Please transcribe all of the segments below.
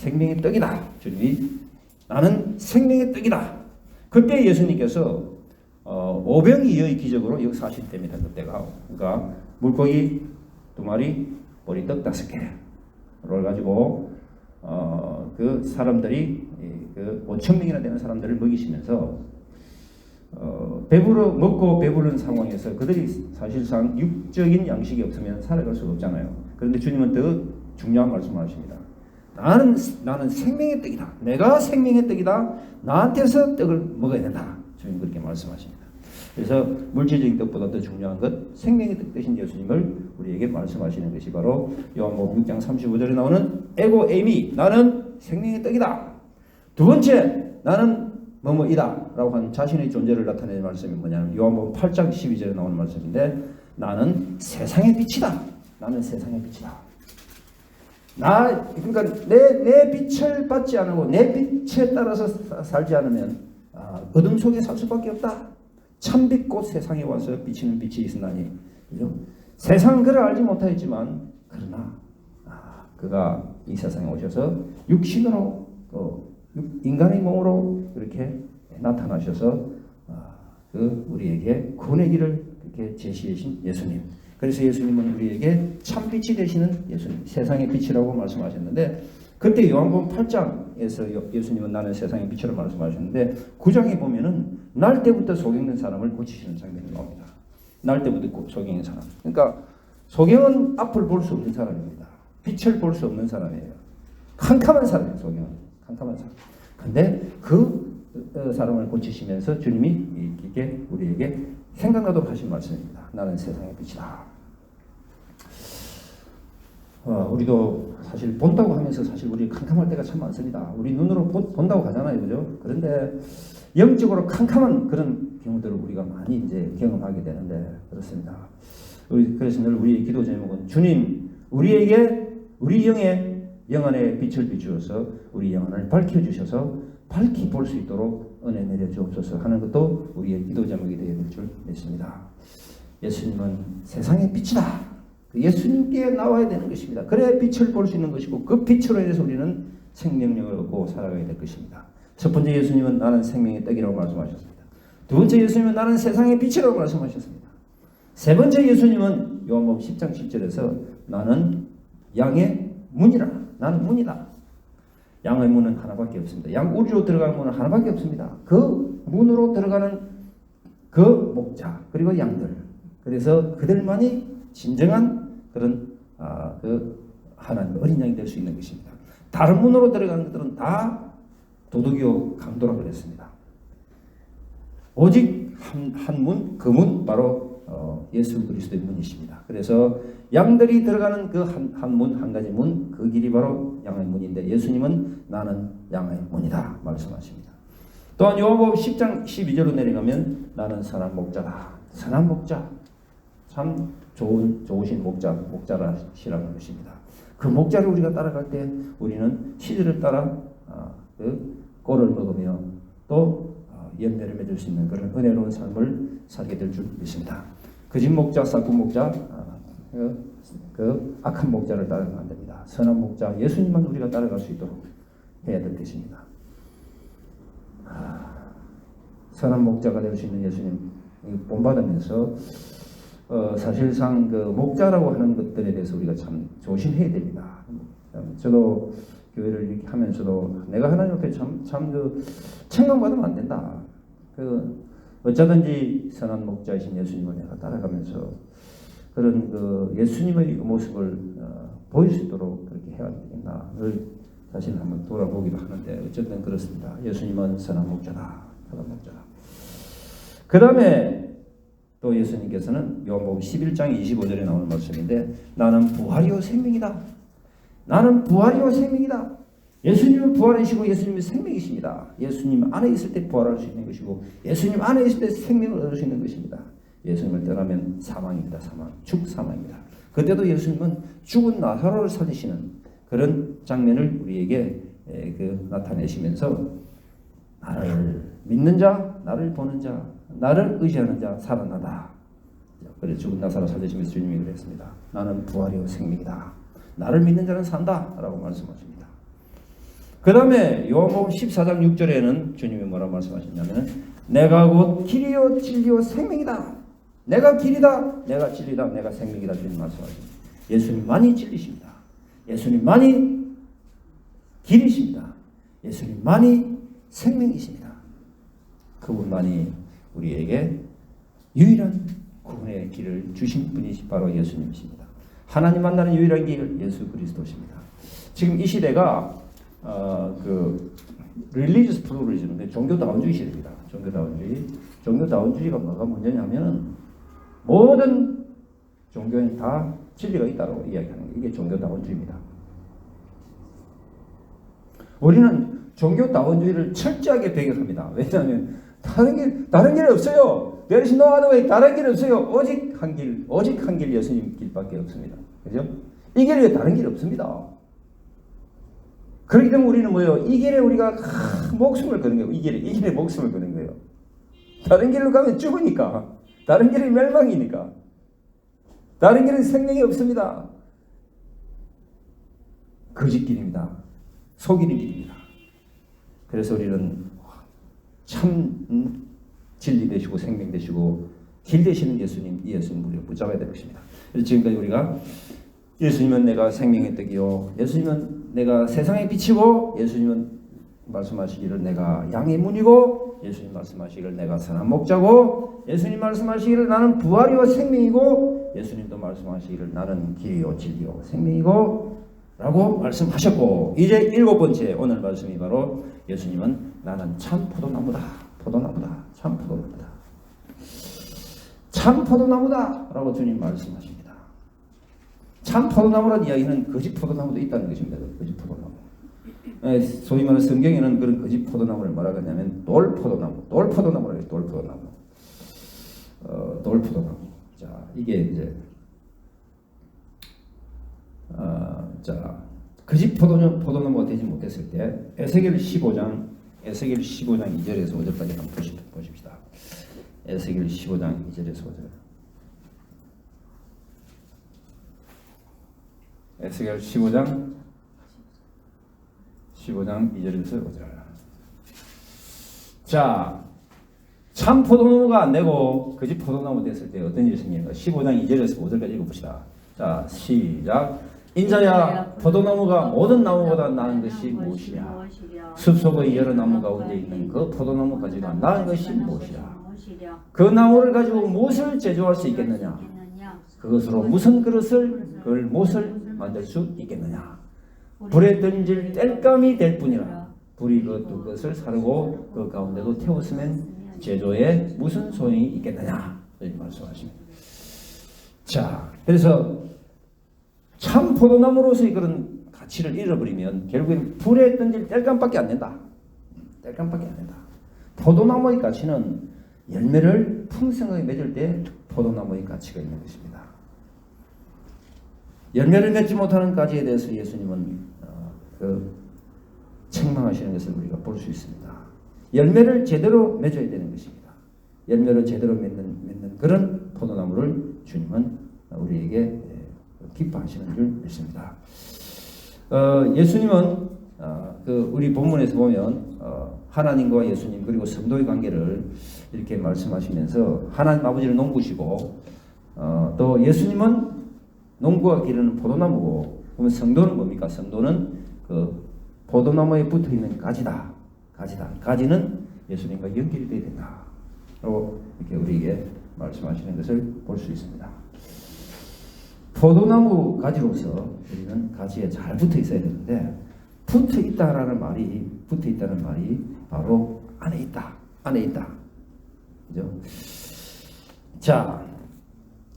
생명의 떡이다. 주님이 나는 생명의 떡이다. 그때 예수님께서 오병이어의 기적으로 역사하실 때입니다. 그때가 그러니까 물고기 2마리, 보리떡 5개를 가지고 그 사람들이 그 5,000명이나 되는 사람들을 먹이시면서 먹고 배부른 상황에서 그들이 사실상 육적인 양식이 없으면 살아갈 수가 없잖아요. 그런데 주님은 더 중요한 말씀을 하십니다. 나는 생명의 떡이다. 내가 생명의 떡이다. 나한테서 떡을 먹어야 된다. 주님 그렇게 말씀하십니다. 그래서 물질적인 떡보다 더 중요한 것 생명의 떡 되신 예수님을 우리에게 말씀하시는 것이 바로 요한복음 6장 35절에 나오는 에고 에이미 나는 생명의 떡이다. 두 번째 나는 뭐뭐이다 라고 하는 자신의 존재를 나타내는 말씀이 뭐냐면 요한복음 8장 12절에 나오는 말씀인데 나는 세상의 빛이다. 나는 세상의 빛이다. 그러니까 내 빛을 받지 않고 내 빛에 따라서 살지 않으면 어둠 속에 살 수밖에 없다. 참빛 곧 세상에 와서 비치는 빛이 있으나니 그죠? 세상은 그를 알지 못하였지만 그러나 그가 이 세상에 오셔서 육신으로 인간의 몸으로 그렇게 나타나셔서 우리에게 구원의 길을 이렇게 제시하신 예수님. 그래서 예수님은 우리에게 참빛이 되시는 예수님, 세상의 빛이라고 말씀하셨는데 그때 요한복음 8장에서 예수님은 나는 세상의 빛이라고 말씀하셨는데 9장에 보면은 날 때부터 소경된 사람을 고치시는 장면이 나옵니다. 날 때부터 소경인 사람. 그러니까 소경은 앞을 볼 수 없는 사람입니다. 빛을 볼 수 없는 사람이에요. 캄캄한 사람이에요. 소경은 캄캄한 사람. 근데 그 사람을 고치시면서 주님이 이렇게 우리에게 생각나도록 하신 말씀입니다. 나는 세상의 빛이다. 우리도 사실 본다고 하면서 사실 우리 캄캄할 때가 참 많습니다. 우리 눈으로 본다고 하잖아요. 그죠? 그런데 영적으로 캄캄한 그런 경우들을 우리가 많이 이제 경험하게 되는데 그렇습니다. 그래서 늘 우리의 기도 제목은 주님 우리에게 우리 영 안에 빛을 비추어서 우리 영안을 밝혀주셔서 밝히 볼 수 있도록 은혜 내려주옵소서 하는 것도 우리의 기도 제목이 되어야 될 줄 믿습니다. 예수님은 세상의 빛이다. 예수님께 나와야 되는 것입니다. 그래야 빛을 볼 수 있는 것이고 그 빛으로 인해서 우리는 생명력을 얻고 살아가야 될 것입니다. 첫 번째 예수님은 나는 생명의 떡이라고 말씀하셨습니다. 두 번째 예수님은 나는 세상의 빛이라고 말씀하셨습니다. 세 번째 예수님은 요한복음 10장 10절에서 나는 양의 문이라. 나는 문이다. 양의 문은 하나밖에 없습니다. 양 우리로 들어가는 문은 하나밖에 없습니다. 그 문으로 들어가는 그 목자 그리고 양들. 그래서 그들만이 진정한 그런 하나님 어린 양이 될 수 있는 것입니다. 다른 문으로 들어가는 것들은 다 도둑이요 강도라 그랬습니다. 오직 한 문, 그 문 바로 예수 그리스도의 문이십니다. 그래서 양들이 들어가는 그 한 문, 한 가지 문, 그 길이 바로 양의 문인데 예수님은 나는 양의 문이다 말씀하십니다. 또한 요한복음 10장 12절로 내려가면 나는 선한 목자다. 선한 목자. 참 좋으신 목자라시라는 것입니다. 그 목자를 우리가 따라갈 때 우리는 시절을 따라 그 꼴을 먹으며 또 열매를 맺을 수 있는 그런 은혜로운 삶을 살게 될 줄 믿습니다. 거짓 목자, 사꾼 목자, 그 악한 목자를 따라가면 안 됩니다. 선한 목자, 예수님만 우리가 따라갈 수 있도록 해야 될 것입니다. 선한 목자가 될 수 있는 예수님 본받으면서 사실상 그 목자라고 하는 것들에 대해서 우리가 참 조심해야 됩니다. 저도 교회를 이렇게 하면서도 내가 하나님 앞에 참 책망받으면 안 된다. 어쩌든지 선한 목자이신 예수님을 내가 따라가면서 그런 예수님의 모습을 보일 수 있도록 그렇게 해야 되겠나. 늘 자신을 한번 돌아보기도 하는데 어쨌든 그렇습니다. 예수님은 선한 목자다. 선한 목자다. 그 다음에 또 예수님께서는 요한복음 11장 25절에 나오는 말씀인데 나는 부활이요 생명이다. 나는 부활이요 생명이다. 예수님은 부활이시고 예수님은 생명이십니다. 예수님 안에 있을 때 부활할 수 있는 것이고 예수님 안에 있을 때 생명을 얻을 수 있는 것입니다. 예수님을 떠나면 사망입니다. 죽사망입니다. 그때도 예수님은 죽은 나사로를 살리시는 그런 장면을 우리에게 나타내시면서 나를 믿는 자, 나를 보는 자, 나를 의지하는 자 살아나다. 그래서 죽은 나사로 살리시면서 주님이 그랬습니다. 나는 부활이요 생명이다. 나를 믿는 자는 산다 라고 말씀하십니다. 그 다음에 요한복음 14장 6절에는 주님이 뭐라 말씀하셨냐면 내가 곧 길이요 진리요 생명이다. 내가 길이다, 내가 진리다, 내가 생명이다. 주님 말씀하십니다. 예수님만이 진리십니다. 예수님만이 길이십니다. 예수님만이 생명이십니다. 그분만이 우리에게 유일한 구원의 길을 주신 분이 바로 예수님이십니다. 하나님 만나는 유일한 길 예수 그리스도십니다. 지금 이 시대가 religious pluralism, 종교다원주의 시대입니다. 종교다원주의가 뭐가 문제냐면 모든 종교에 다 진리가 있다고 이야기하는 게 이게 종교다원주의입니다. 우리는 종교다원주의를 철저하게 배격합니다. 왜냐하면 다른 길 없어요. There is no other way. 다른 길 없어요. 오직 한 길 예수님 길밖에 없습니다. 그죠? 이 길에 다른 길 없습니다. 그렇기 때문에 우리는 뭐예요? 이 길에 우리가 목숨을 거는 거예요. 이 길에 목숨을 거는 거예요. 다른 길로 가면 죽으니까. 다른 길은 멸망이니까. 다른 길은 생명이 없습니다. 거짓길입니다. 속이는 길입니다. 그래서 우리는 참 진리 되시고 생명 되시고 길 되시는 예수님, 이 예수님 우리가 붙잡아야 될 것입니다. 그래서 지금까지 우리가 예수님은 내가 생명의 떡이요, 예수님은 내가 세상의 빛이고, 예수님은 말씀하시기를 내가 양의 문이고, 예수님 말씀하시기를 내가 선한 목자고, 예수님 말씀하시기를 나는 부활이요 생명이고, 예수님도 말씀하시기를 나는 길이요 진리요 생명이고 라고 말씀하셨고, 이제 7번째 오늘 말씀이 바로 예수님은 나는 참 포도나무다. 참 포도나무다. 참 포도나무다 라고 주님 말씀하십니다. 참 포도나무라는 이야기는 거짓 포도나무도 있다는 것입니다. 거짓 포도나무. 소위 말하는 성경에는 그런 거짓 포도나무를 뭐라고 하냐면 돌포도나무라고 해요. 돌포도나무. 자, 이게 이제 거짓 포도나무가 되지 못했을 때 에스겔 15장 2절에서 5절까지 한번 보십시다. 에스겔 15장 2절에서 5절. 에스겔 15장 2절에서 5절. 자, 참 포도나무가 안 되고 거짓 포도나무 됐을 때 어떤 일이 생깁니까? 15장 2절에서 5절까지 읽어봅시다. 자, 시작. 인자야, 포도나무가 모든 나무보다 나은 것이 무엇이냐? 숲속의 여러 나무 가운데 있는 그 포도나무 가지가 나은 것이 무엇이냐? 그 나무를 가지고 무엇을 제조할 수 있겠느냐? 그것으로 무슨 못을 만들 수 있겠느냐? 불에 던질 땔감이 될 뿐이라. 불이 그 것을 사르고 그 가운데도 태웠으면 제조에 무슨 소용이 있겠느냐? 이렇게 말씀하십니다. 자, 그래서 참 포도나무로서의 그런 가치를 잃어버리면 결국엔 불에 던질 땔감밖에 안 된다. 포도나무의 가치는 열매를 풍성하게 맺을 때 포도나무의 가치가 있는 것입니다. 열매를 맺지 못하는 가지에 대해서 예수님은 책망하시는 것을 우리가 볼 수 있습니다. 열매를 제대로 맺어야 되는 것입니다. 열매를 제대로 맺는 그런 포도나무를 주님은 우리에게 기뻐하시는 줄 믿습니다. 예수님은 우리 본문에서 보면 하나님과 예수님 그리고 성도의 관계를 이렇게 말씀하시면서 하나님 아버지를 농부시고 또 예수님은 농부가 기르는 포도나무고, 그러면 성도는 뭡니까? 성도는 그 포도나무에 붙어있는 가지다. 가지는 예수님과 연결이 되어야 된다. 라고 이렇게 우리에게 말씀하시는 것을 볼 수 있습니다. 포도나무 가지로서 우리는 가지에 잘 붙어 있어야 되는데, 붙어 있다는 말이 바로 안에 있다. 그죠? 자,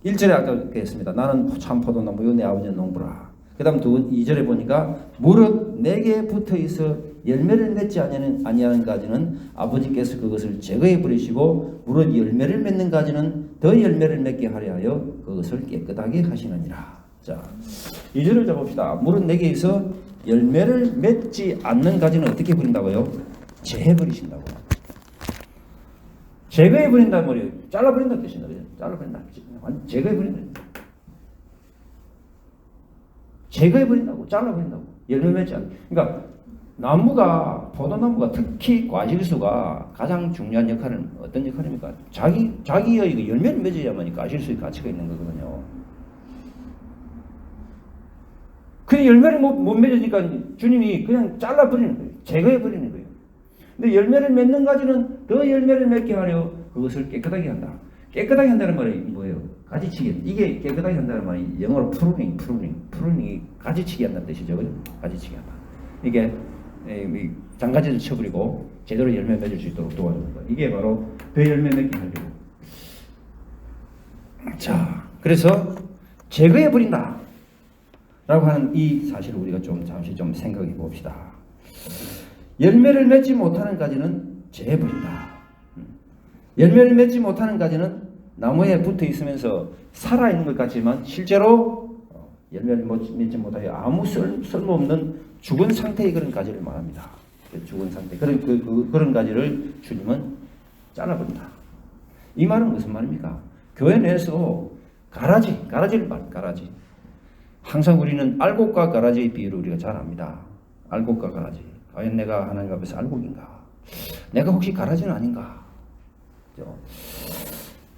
1절에 아까 했습니다. 나는 참 포도나무요 내 아버지는 농부라. 그 다음 2절에 보니까 무릇 내게 붙어 있어 열매를 맺지 아니하는 가지는 아버지께서 그것을 제거해 버리시고 무릇 열매를 맺는 가지는 더 열매를 맺게 하려 하여 그것을 깨끗하게 하시느니라. 자, 2절을 잡읍시다. 무릇 내게 있어 열매를 맺지 않는 가지는 어떻게 버린다고요? 제해버리신다고. 제거해버린다는 말이에요. 잘라버린다는 뜻입니다. 잘라버린다. 제거해버린다. 제거해버린다고. 잘라버린다고. 열매 맺지 않는. 그러니까 나무가, 포도나무가 특히 과실수가 가장 중요한 역할은 어떤 역할입니까? 자기의 그 열매를 맺어야만 과실수의 가치가 있는 거거든요. 근데 열매를 못 맺으니까 주님이 그냥 잘라버리는 거예요. 제거해버리는 거예요. 근데 열매를 맺는 가지는 더 열매를 맺게 하려 그것을 깨끗하게 한다. 깨끗하게 한다는 말이 뭐예요? 가지치기. 이게 깨끗하게 한다는 말이 영어로 프루닝이 가지치기 한다는 뜻이죠. 가지치기 한다. 이게 장가지를 쳐버리고 제대로 열매 맺을 수 있도록 도와주는 거예요. 이게 바로 더 열매 맺게 하려고. 자, 그래서 제거해버린다 라고 하는 이 사실을 우리가 잠시 생각해 봅시다. 열매를 맺지 못하는 가지는 제해버린다. 열매를 맺지 못하는 가지는 나무에 붙어 있으면서 살아있는 것 같지만 실제로 열매를 맺지 못하여 아무 쓸모없는 죽은 상태의 그런 가지를 말합니다. 죽은 상태. 그런 가지를 주님은 잘라버린다. 이 말은 무슨 말입니까? 교회 내에서 가라지를 말합니다. 가라지. 항상 우리는 알곡과 가라지의 비유를 우리가 잘 압니다. 알곡과 가라지. 과연 내가 하나님 앞에서 알곡인가? 내가 혹시 가라지는 아닌가?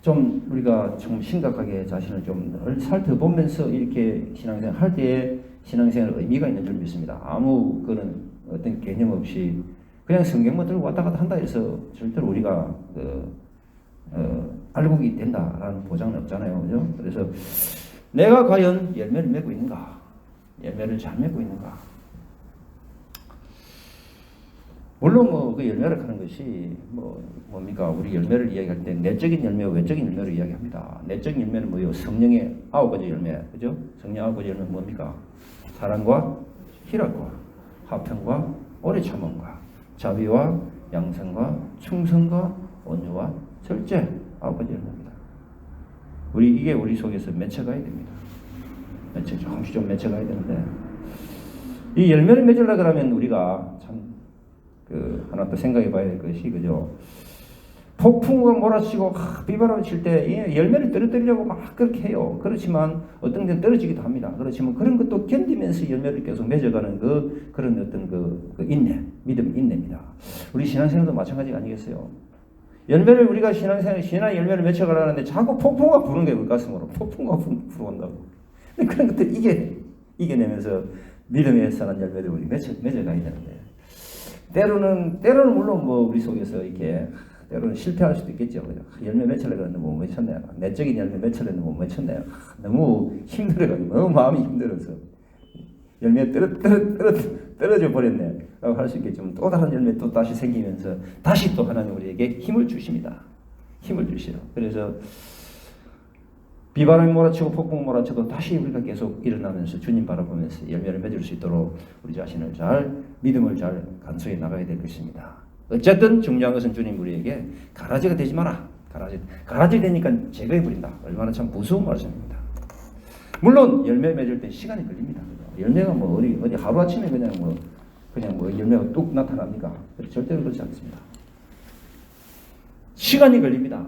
좀 우리가 좀 심각하게 자신을 좀 살펴보면서 이렇게 신앙생활 할 때에 신앙생활 의미가 있는 줄 믿습니다. 아무 그런 어떤 개념 없이 그냥 성경만 들고 왔다 갔다 한다 해서 절대로 우리가 알곡이 된다라는 보장은 없잖아요. 그죠? 그래서 내가 과연 열매를 맺고 있는가? 열매를 잘 맺고 있는가? 물론 그 열매를 하는 것이 뭡니까? 우리 열매를 이야기할 때 내적인 열매와 외적인 열매를 이야기합니다. 내적인 열매는 뭐예요? 성령의 9가지 열매. 그죠? 성령 9가지 열매는 뭡니까? 사랑과 희락과 화평과 오래 참음과 자비와 양선과 충성과 온유와 절제 9가지 열매입니다. 이게 우리 속에서 맺혀가야 됩니다. 조금씩 좀 맺혀가야 되는데 이 열매를 맺으려고 그러면 우리가 참 하나 또 생각해 봐야 될 것이, 그죠? 폭풍우가 몰아치고 비바람을 칠 때 열매를 떨어뜨리려고 막 그렇게 해요. 그렇지만 어떤 데는 떨어지기도 합니다. 그렇지만 그런 것도 견디면서 열매를 계속 맺어가는 그런 어떤 인내, 믿음, 인내입니다. 우리 신앙생활도 마찬가지가 아니겠어요? 열매를 우리가 신앙 열매를 맺혀가라는데 자꾸 폭풍우가 부는 거예요. 우리 가슴으로. 폭풍우가 불어온다고. 근데 그런 것들 이겨내면서 믿음에 산한 열매를 우리 맺어가야 되는데, 때로는 물론 우리 속에서 이렇게 때로는 실패할 수도 있겠죠. 그죠? 열매 맺으려고 했는데 못 맺혔네요. 내적인 열매 맺으려고 했는데 못 맺혔네요. 너무 힘들어가지고, 너무 마음이 힘들어서 열매 떨어져 버렸네 라고 할 수 있겠지만, 또 다른 열매 또 다시 생기면서 다시 또 하나님 우리에게 힘을 주십니다. 힘을 주시죠. 그래서 비바람이 몰아치고 폭풍 몰아쳐도 다시 우리가 계속 일어나면서 주님 바라보면서 열매를 맺을 수 있도록 우리 자신을 믿음을 잘 간수해 나가야 될 것입니다. 어쨌든 중요한 것은 주님 우리에게 가라지가 되지 마라. 가라지 되니까 제거해버린다. 얼마나 참 무서운 말씀입니다. 물론 열매 맺을 때 시간이 걸립니다. 열매가 어디 하루아침에 그냥 열매가 뚝 나타납니까? 절대로 그렇지 않습니다. 시간이 걸립니다.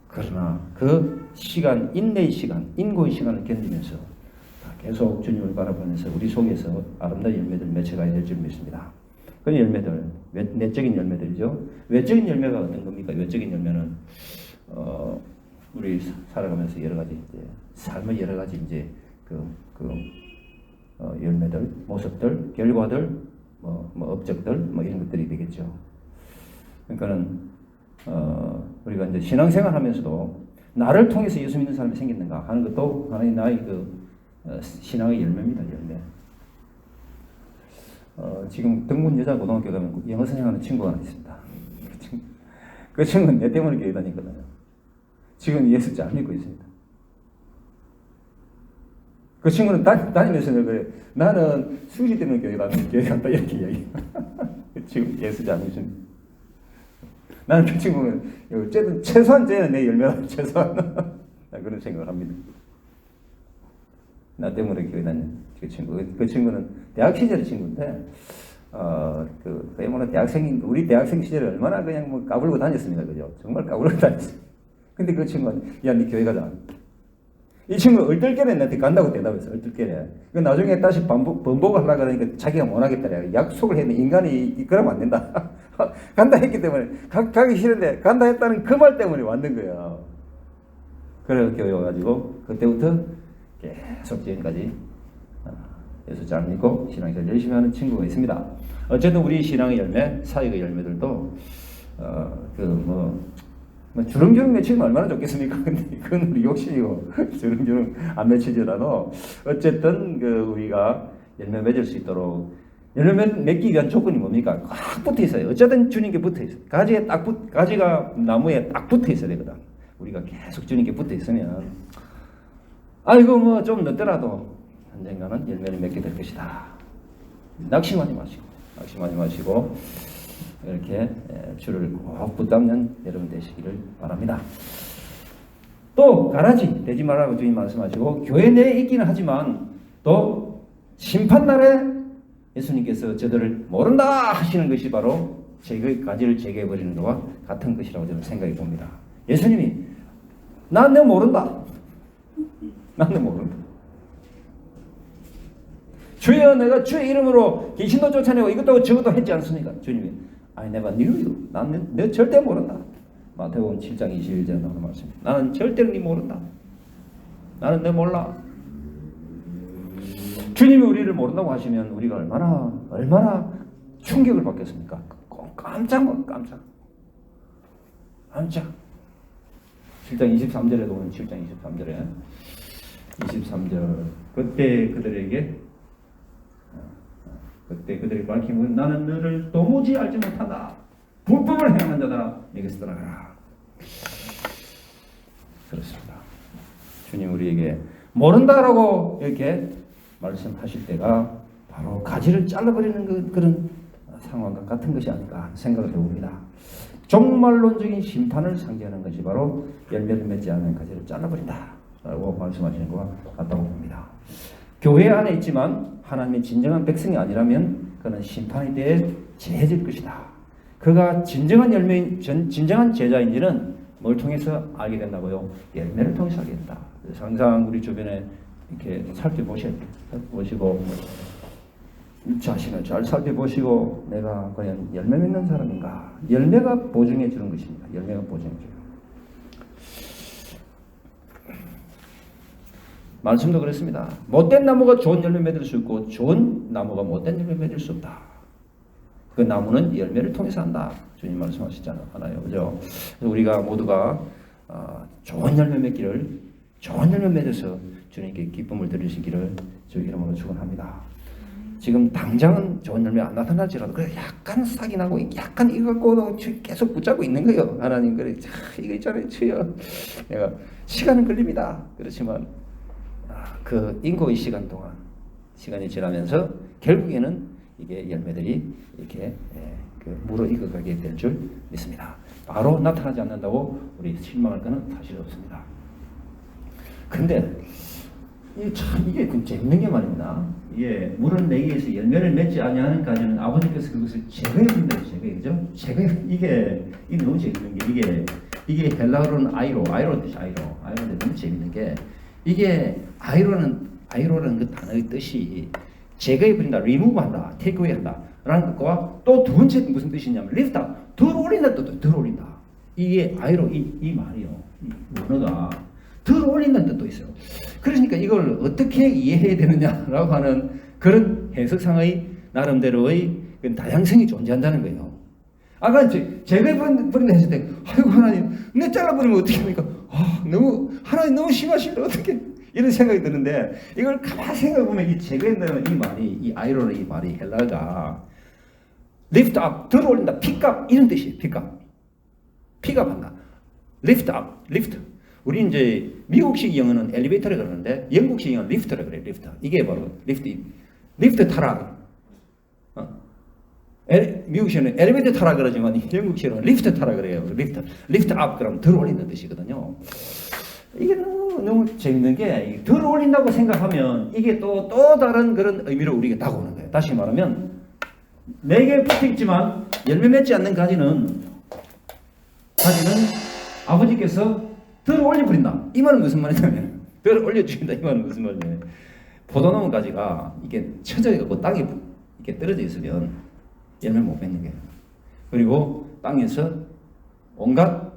그러나 그 시간, 인내의 시간, 인고의 시간을 견디면서 계속 주님을 바라보면서 우리 속에서 아름다운 열매들 맺혀가야 될 줄 믿습니다. 그 열매들, 내적인 열매들이죠. 외적인 열매가 어떤 겁니까? 외적인 열매는 우리 살아가면서 여러 가지 삶의 여러 가지 열매들, 모습들, 결과들, 업적들, 이런 것들이 되겠죠. 그러니까는 우리가 이제 신앙생활 하면서도 나를 통해서 예수 믿는 사람이 생겼는가 하는 것도 하나의 나의 신앙의 열매입니다. 열매. 지금 등문 여자 고등학교 가면 영어 선생하는 친구가 하나 있습니다. 그 친구는 내 때문에 교회 다니거든요. 지금 예수 잘 믿고 있습니다. 그 친구는 다니면서 그래. 나는 수시 때문에 교회 간다 이렇게 이야기. 지금 예수 잘 믿습니다. 나는 그 친구는 어쨌든 최소한 쟤는 내 열매다. 최소한 그런 생각을 합니다. 나 때문에 교회 다니는 그 친구. 그 친구는 대학 시절 친구인데 우리 대학생 시절에 얼마나 그냥 까불고 다녔습니다. 그죠? 정말 까불고 다녔어요. 근데 그 친구가 야, 네 교회 가자. 이 친구 얼떨결에 나한테 간다고 대답했어. 얼떨결에. 그 나중에 다시 번복을 하려고 그러니까 자기가 못 하겠다. 약속을 했는데 인간이 그러면 안 된다. 간다 했기 때문에 가기 싫은데 간다 했다는 그 말 때문에 왔는 거야. 그래 교육가지고 그때부터 계속 지금까지 예수 잘 믿고 신앙생활 열심히 하는 친구가 있습니다. 어쨌든 우리 신앙의 열매, 사역의 열매들도 주렁주렁 맺히면 얼마나 좋겠습니까? 근데 그건 우리 욕심이고 주렁주렁 안 맺히더라도 어쨌든 우리가 열매 맺을 수 있도록 열매 맺기 위한 조건이 뭡니까? 꽉 붙어 있어요. 어쨌든 주님께 붙어 있어요. 가지가 나무에 딱 붙어 있어야 되거든. 우리가 계속 주님께 붙어 있으면 아이고 좀 늦더라도 언젠가는 열매를 맺게 될 것이다. 낙심하지 마시고 이렇게 주를 꼭 붙잡는 여러분 되시기를 바랍니다. 또 가라지 되지 말라고 주님 말씀하시고 교회 내에 있기는 하지만 또 심판날에 예수님께서 저들을 모른다 하시는 것이 바로 가지를 제거해버리는 것과 같은 것이라고 저는 생각이 듭니다. 예수님이 난 너 모른다. 주여 내가 주의 이름으로 귀신도 쫓아내고 이것도 저것도 했지 않습니까? 주님이 I never knew you. 나는 너 절대 모른다. 마태복음 7장 21절에 나오는 말씀입니다. 나는 절대로 네 모른다. 나는 너 몰라. 주님이 우리를 모른다고 하시면 우리가 얼마나 충격을 받겠습니까? 깜짝. 7장 23절에도 오는 7장 23절 그때 그들에게 밝힌 나는 너를 도무지 알지 못한다. 불법을 행하는 자들아 내게서 떠나가라. 그렇습니다. 주님 우리에게 모른다라고 이렇게 말씀하실 때가 바로 가지를 잘라버리는 그런 상황과 같은 것이 아닐까 생각을 해봅니다. 종말론적인 심판을 상징하는 것이 바로 열매를 맺지 않는 가지를 잘라버린다 라고 말씀하시는 것과 같다고 봅니다. 교회 안에 있지만 하나님의 진정한 백성이 아니라면 그는 심판에 대해 제해질 것이다. 그가 진정한 진정한 제자인지는 뭘 통해서 알게 된다고요? 열매를 통해서 알게 된다. 그래서 항상 우리 주변에 이렇게 살펴보시고 자신을 잘 살펴보시고 내가 과연 열매 맺는 사람인가? 열매가 보증해 주는 것입니다. 열매가 보증해 줘요. 말씀도 그렇습니다. 못된 나무가 좋은 열매 맺을 수 있고 좋은 나무가 못된 열매 맺을 수 없다. 그 나무는 열매를 통해서 한다. 주님 말씀하시잖아요. 그죠? 그래서 우리가 모두가 좋은 열매 맺어서 주님께 기쁨을 드리시기를 주의 이름으로 축원합니다. 지금 당장은 좋은 열매 안 나타날지라도 그래 약간 싹이 나고 약간 이거 갖고 계속 붙잡고 있는 거예요. 하나님 그래 이거 있잖아요. 주여 내가 시간은 걸립니다. 그렇지만 그 인고의 시간 동안 시간이 지나면서 결국에는 이게 열매들이 이렇게 물어 익어가게 될 줄 믿습니다. 바로 나타나지 않는다고 우리 실망할 것은 사실 없습니다. 근데 이게 재밌는 게 말입니다. 이게 물은 내기에서 열매를 맺지 아니하는 까지는 아버지께서 그것을 제거해 준다고 그죠? 이게 너무 재밌는 게 이게 헬라어로는 아이로 뜻이 아이로인데 너무 재밌는 게 이게 아이로라는 그 단어의 뜻이 제거해 버린다, 리무브한다, 테이크웨이 한다 라는 것과 또 두 번째 무슨 뜻이냐면 리프트 업, 들어 올린다 뜻도 들어 올린다. 이게 아이로 이 말이요. 이 언어가 들어 올린다는 뜻도 있어요. 그러니까 이걸 어떻게 이해해야 되느냐라고 하는 그런 해석상의 나름대로의 다양성이 존재한다는 거예요. 아까 제거해 버린다 했을 때 아이고 하나님 내 잘라버리면 어떻게 합니까? 하나님 너무 심하신데 어떻게 이런 생각이 드는데 이걸 가만히 생각해보면 이 제거한다는 이 말이 이 아이로는 이 말이 헬라가 lift up 들어 올린다 pick up 이런 뜻이에요. pick up 한다 lift up lift 우리 이제 미국식 영어는 엘리베이터를 그러는데 영국식 영어는 리프트를 그래요. 리프트 이게 바로 리프트 타라 미국식은 엘리베이터 타라 그러지만 영국식은 리프트 타라 그래요. 리프트 업 그러면 들어 올린다는 뜻이거든요. 이게 너무 재밌는 게 들어 올린다고 생각하면 이게 또 다른 그런 의미로 우리가 다가오는 거예요. 다시 말하면 내게 붙어 있지만 열매 맺지 않는 가지는 아버지께서 들어 올려버린다. 이 말은 무슨 말이냐면 들어 올려주신다. 이 말은 무슨 말이냐. 포도나무 가지가 이게 처져있고 땅에 이렇게 떨어져 있으면 열매를 못 맺는 거예요. 그리고 땅에서 온갖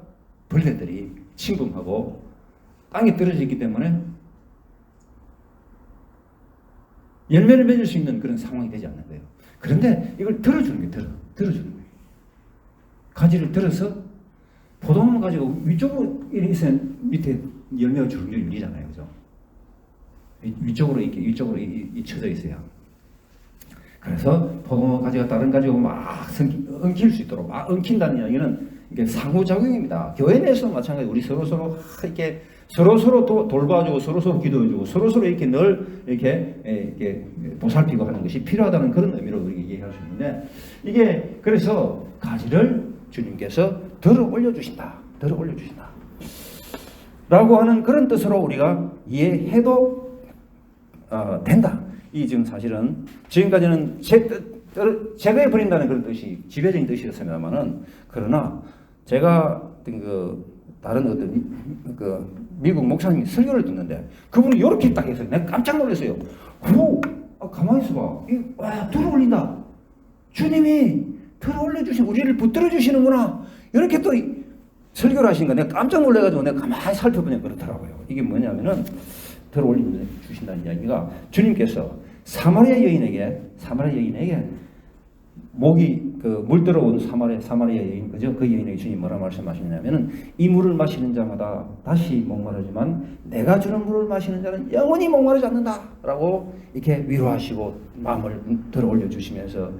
벌레들이 침범하고 땅에 떨어져 있기 때문에 열매를 맺을 수 있는 그런 상황이 되지 않는 거예요. 그런데 이걸 들어주는 거예요. 들어주는 거예요. 가지를 들어서 포도나무 가지고 위쪽으로 이렇게 있으면 밑에 열매가 주름주름 열리잖아요. 그죠? 위쪽으로 쳐져 있어요. 그래서 포도나무 가지가 다른 가지고 막 엉킬 수 있도록 막 엉킨다는 이야기는 이게 상호작용입니다. 교회 내에서 마찬가지 우리 서로서로 이렇게 서로서로 돌봐주고 서로서로 기도해주고 서로서로 이렇게 늘 이렇게 보살피고 하는 것이 필요하다는 그런 의미로 우리가 얘기할 수 있는데 이게 그래서 가지를 주님께서 들어 올려주신다. 라고 하는 그런 뜻으로 우리가 이해해도 된다. 이 지금 사실은 지금까지는 제거해 버린다는 그런 뜻이 지배적인 뜻이었습니다만은 그러나 제가 다른 어떤 미국 목사님이 설교를 듣는데 그분이 이렇게 딱 해서 내가 깜짝 놀랐어요. 가만히 있어봐. 와, 들어 올린다. 주님이 들어 올려주신 우리를 붙들어 주시는구나. 이렇게 또 설교를 하시니까 내가 깜짝 놀라가지고 내가 가만히 살펴보니 그렇더라고요. 이게 뭐냐면은 들어 올려주신다는 이야기가 주님께서 사마리아 여인에게 목이 물 들어온 사마리아 여인, 그죠? 그 여인에게 주님 뭐라 말씀하시냐면은 이 물을 마시는 자마다 다시 목마르지만 내가 주는 물을 마시는 자는 영원히 목마르지 않는다라고 이렇게 위로하시고 마음을 들어 올려주시면서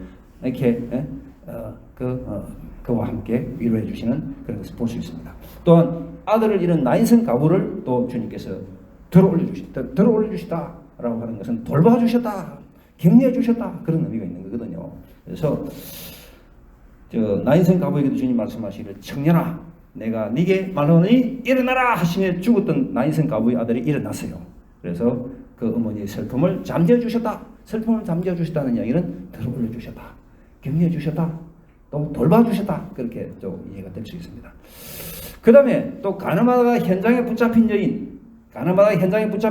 이렇게 그와 함께 위로해 주시는 그런 것을 볼 수 있습니다. 또한 아들을 잃은 나인성 가부를 또 주님께서 들어 올려주시다라고 하는 것은 돌봐주셨다, 격려해 주셨다 그런 의미가 있는 거거든요. 그래서 나인성 가부에게도 주님 말씀하시기를 청년아 내가 네게 말하노니 일어나라 하시며 죽었던 나인성 가부의 아들이 일어났어요. 그래서 그 어머니의 슬픔을 잠재워 주셨다. 슬픔을 잠재워 주셨다는 이야기는 들어 올려주셨다, 격려해 주셨다, 또 돌봐주셨다. 그렇게 좀 이해가 될 수 있습니다. 그 다음에 또 가늠하다가 현장에 붙잡힌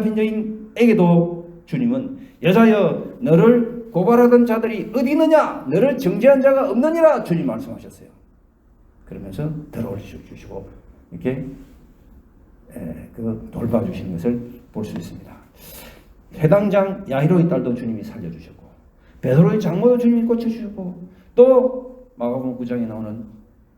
여인에게도 주님은 여자여 너를 고발하던 자들이 어디 있느냐, 너를 정죄한 자가 없느니라 주님 말씀하셨어요. 그러면서 들어 올려주시고 이렇게 돌봐주시는 것을 볼 수 있습니다. 해당장 야이로의 딸도 주님이 살려주셨고 베드로의 장모도 주님이 고쳐주셨고 또 마가복음 9장에 나오는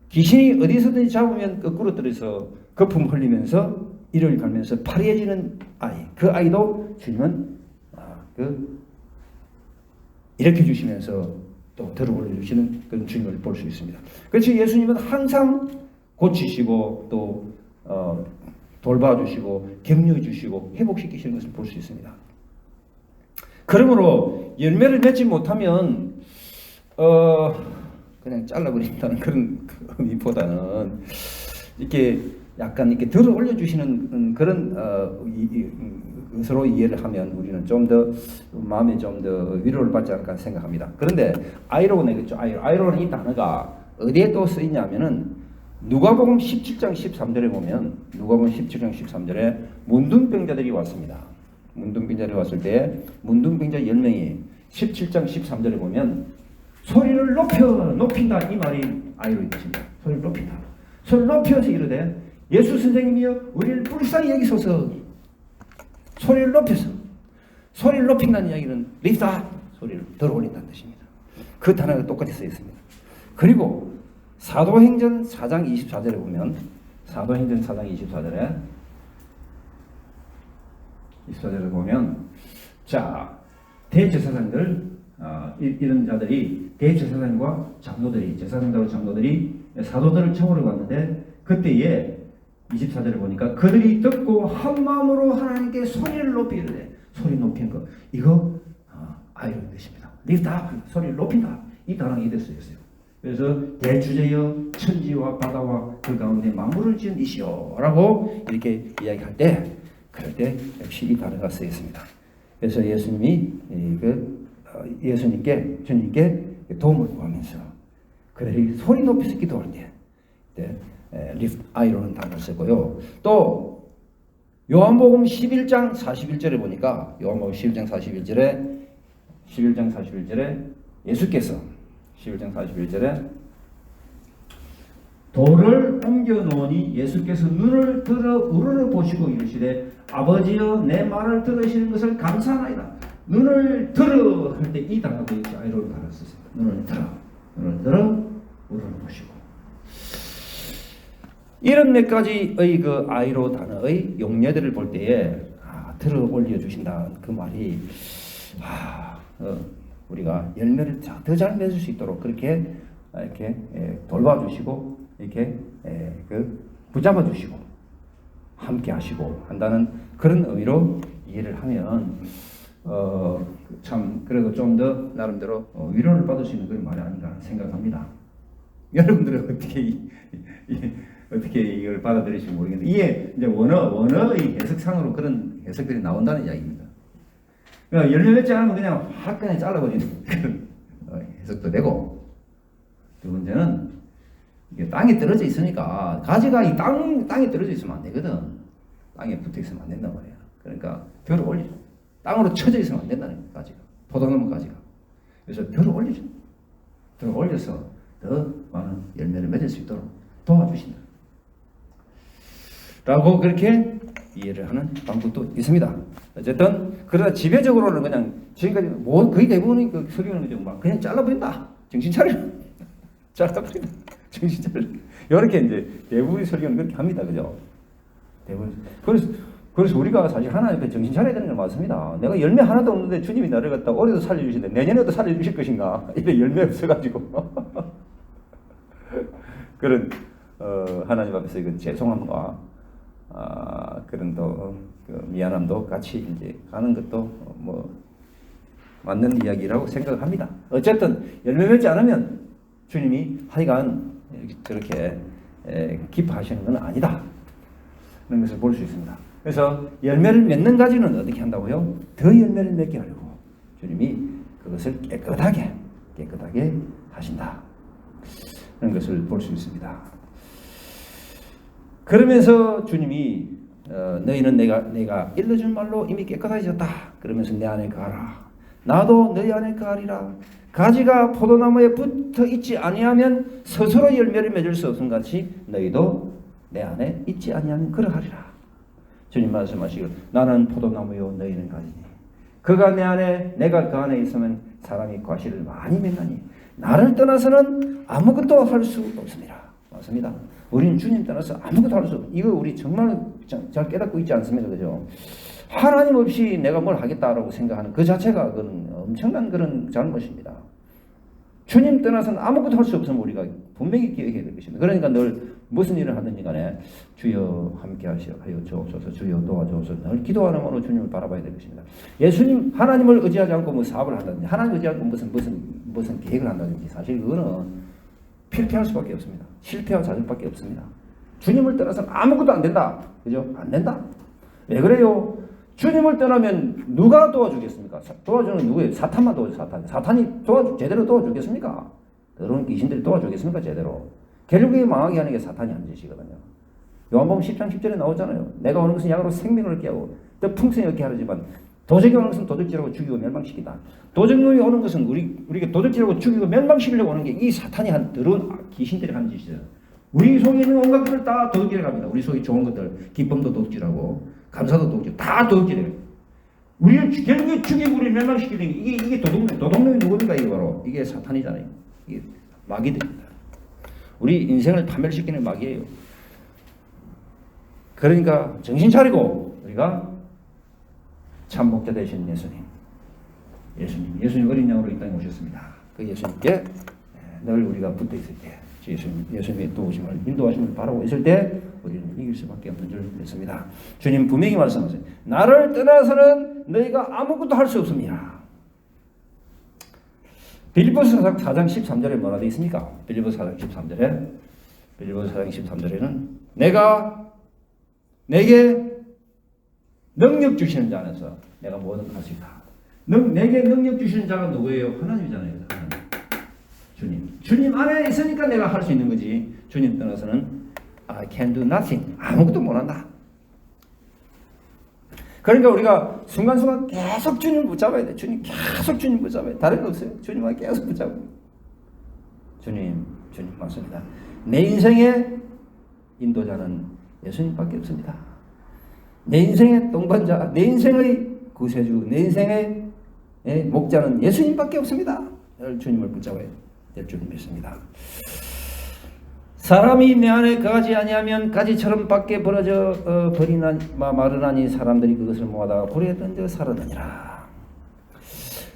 귀신이 어디서든지 잡으면 거꾸로 떨어져서 거품 흘리면서 이를 갈면서 파리해지는 아이, 그 아이도 주님은 일으켜 주시면서 또 들어 올려주시는 그런 주님을 볼 수 있습니다. 그렇지 예수님은 항상 고치시고 또 돌봐주시고 격려해 주시고 회복시키시는 것을 볼 수 있습니다. 그러므로 열매를 맺지 못하면 그냥 잘라버린다는 그런 의미보다는 이렇게 약간 이렇게 들어 올려주시는 그런 것으로 이해를 하면 우리는 좀 더 마음에 좀 더 위로를 받지 않을까 생각합니다. 그런데 아이로네겠죠. 아이로는 이 단어가 어디에 또 쓰이냐면은 누가복음 17장 13절에 보면 누가복음 17장 13절에 문둥병자들이 왔습니다. 문둥병자들이 왔을 때 문둥병자 10명이 17장 13절에 보면 소리를 높인다 이 말이 아이로의 뜻입니다. 소리를 높인다. 소리를 높여서 이르되 예수 선생님이여 우리를 불쌍히 여기소서. 소리를 높여서. 소리를 높인다는 이야기는 리프다 소리를 들어 올린다는 뜻입니다. 그 단어가 똑같이 쓰여 있습니다. 그리고 사도행전 4장 24절에 보면 사도행전 4장 24절에 보면 자 대제사장들 이런 자들이 대제사장과 장로들이 제사장들과 장로들이 사도들을 청으러 갔는데 그때에 24절을 보니까 그들이 듣고 한 마음으로 하나님께 소리를 높이 이르되 소리 높이는 거 이거 아이러니 뜻입니다. 리프다 소리를 높인다 이 단어가 이때 쓰였어요. 그래서 대주제여 천지와 바다와 그 가운데 만물을 지은 이시여 라고 이렇게 이야기할 때 그럴 때 역시 이 단어가 쓰였습니다. 그래서 예수님께 주님께 도움을 구하면서 그들이 소리 높이서 기도할 때 리프트 아이로는 단어를 쓰고요. 또 요한복음 11장 41절에 보니까 요한복음 11장 41절에 예수께서 11장 41절에 돌을 옮겨 놓으니 예수께서 눈을 들어 우러러 보시고 이르시되 아버지여 내 말을 들으시는 것을 감사하나이다. 눈을 들어 할 때 이 단어도 아이로를 달았었어요. 눈을 들어 우러러 보시고. 이런 몇 가지의 그 아이로 단어의 용례들을 볼 때에 들어 올려 주신다 그 말이 우리가 열매를 더 잘 맺을 수 있도록 그렇게 이렇게 돌봐주시고 이렇게 붙잡아 주시고 함께 하시고 한다는 그런 의미로 이해를 하면 참 그래도 좀 더 나름대로 위로를 받을 수 있는 그런 말이 아닌가 생각합니다. 여러분들은 어떻게 이걸 받아들일지 모르겠는데 이게 이제 원어의 해석상으로 그런 해석들이 나온다는 이야기입니다. 그러니까 열매 맺지 않으면 그냥 확 그냥 잘라버리는 그런 해석도 되고, 두 번째는 이게 땅에 떨어져 있으니까 가지가 이 땅에 떨어져 있으면 안 되거든. 땅에 붙어 있으면 안 된단 말이야. 그러니까 벼를 올리죠. 땅으로 쳐져 있으면 안 된다는 거야, 가지가. 포도나무 가지가. 그래서 벼를 올리죠. 벼를 올려서 더 많은 열매를 맺을 수 있도록 도와주신다. 라고 그렇게 이해를 하는 방법도 있습니다. 어쨌든 그러나 지배적으로는 그냥 지금까지 거의 대부분의 그 설교는 그냥 잘라버린다. 정신 차려. 잘라버린다. 정신 차려. 이렇게 이제 대부분의 설교는 그렇게 합니다. 그죠? 대부분. 그래서 우리가 사실 하나님 앞에 정신 차려야 되는 건 맞습니다. 내가 열매 하나도 없는데 주님이 나를 갖다 올해도 살려주시는데 내년에도 살려주실 것인가? 이래 열매 없어가지고. 그런 하나님 앞에서 그 죄송함과 그런 그 미안함도 같이 이제 가는 것도 맞는 이야기라고 생각합니다. 어쨌든 열매 맺지 않으면 주님이 하여간 저렇게 기뻐하시는 건 아니다. 그런 것을 볼 수 있습니다. 그래서 열매를 맺는 가지는 어떻게 한다고요? 더 열매를 맺게 하려고 주님이 그것을 깨끗하게 하신다. 그런 것을 볼 수 있습니다. 그러면서 주님이 너희는 내가 일러준 말로 이미 깨끗해졌다. 그러면서 내 안에 거하라. 나도 너희 안에 거하리라. 가지가 포도나무에 붙어 있지 아니하면 스스로 열매를 맺을 수 없음 같이 너희도 내 안에 있지 아니하면 그러하리라. 주님 말씀하시기를 나는 포도나무요 너희는 가지니 그가 내 안에 내가 그 안에 있으면 사람이 과실을 많이 맺나니 나를 떠나서는 아무것도 할 수 없습니다. 맞습니다. 우리는 주님 떠나서 아무것도 할 수 없어요. 이거 우리 정말 잘 깨닫고 있지 않습니까? 그죠? 하나님 없이 내가 뭘 하겠다라고 생각하는 그 자체가 그런 엄청난 그런 잘못입니다. 주님 떠나서는 아무것도 할 수 없으면 우리가 분명히 기억해야 될 것입니다. 그러니까 늘 무슨 일을 하든지 간에 주여 함께 하여 주옵소서, 주여 도와주옵소서 늘 기도하는 마음으로 주님을 바라봐야 될 것입니다. 예수님 하나님을 의지하지 않고 뭐 사업을 한다든지 하나님 의지하지 않고 무슨 계획을 한다든지 사실 그거는 필패할 수밖에 없습니다. 실패와 좌절밖에 없습니다. 주님을 떠나서는 아무것도 안 된다. 그죠? 안 된다. 왜 그래요? 주님을 떠나면 누가 도와주겠습니까? 도와주는 누구예요? 사탄만 도와줘. 사탄이 제대로 도와주겠습니까? 더러운 귀신들이 도와주겠습니까? 제대로. 결국에 망하게 하는 게 사탄이 한 짓이거든요. 요한복음 10장 10절에 나오잖아요. 내가 오는 것은 약으로 생명을 얻게 하고 또 풍성히 얻게 하지만 도적이 오는 것은 도둑질하고 죽이고 멸망시키다. 도적놈이 오는 것은 우리가 도둑질하고 죽이고 멸망시키려고 오는 게 이 사탄이 한 더러운 귀신들이 하는 짓이죠. 우리 속에 있는 온갖 것을 다 도둑질해 갑니다. 우리 속에 좋은 것들, 기쁨도 도둑질하고 감사도 도둑질, 다 도둑질해요. 우리를 결국에 죽이고 우리를 멸망시키는 게 이게 도둑놈이 누굽니까? 이게 바로 이게 사탄이잖아요. 이게 마귀들입니다. 우리 인생을 파멸시키는 마귀예요. 그러니까 정신 차리고 우리가 참 목자 되신 예수님 어린 양으로 이 땅에 오셨습니다. 그 예수님께 늘 우리가 붙어 있을 때 예수님의 도우심을 인도하심을 바라고 있을 때 우리는 이길 수밖에 없는 줄 믿습니다. 주님 분명히 말씀하세요. 나를 떠나서는 너희가 아무것도 할 수 없습니다. 빌립보서 4장 13절에 뭐라 되어 있습니까? 빌립보서 4장 13절에는 내게 능력 주시는 자 안에서 내가 뭐든 할 수 있다. 내게 능력 주시는 자가 누구예요? 하나님이잖아요. 하나님. 주님 안에 있으니까 내가 할 수 있는 거지. 주님 떠나서는 I can do nothing. 아무것도 못한다. 그러니까 우리가 순간순간 계속 주님 붙잡아야 돼. 주님 계속 주님 붙잡아야 돼. 다른 거 없어요. 주님만 계속 붙잡아야 돼. 주님 맞습니다. 내 인생의 인도자는 예수님밖에 없습니다. 내 인생의 동반자, 내 인생의 구세주, 내 인생의 목자는 예수님밖에 없습니다. 주님을 붙잡아야 될 줄 믿습니다. 사람이 내 안에 거하지 아니하면 가지처럼 밖에 벌어져 마르나니 사람들이 그것을 모아다가 불에 던져 살았느니라.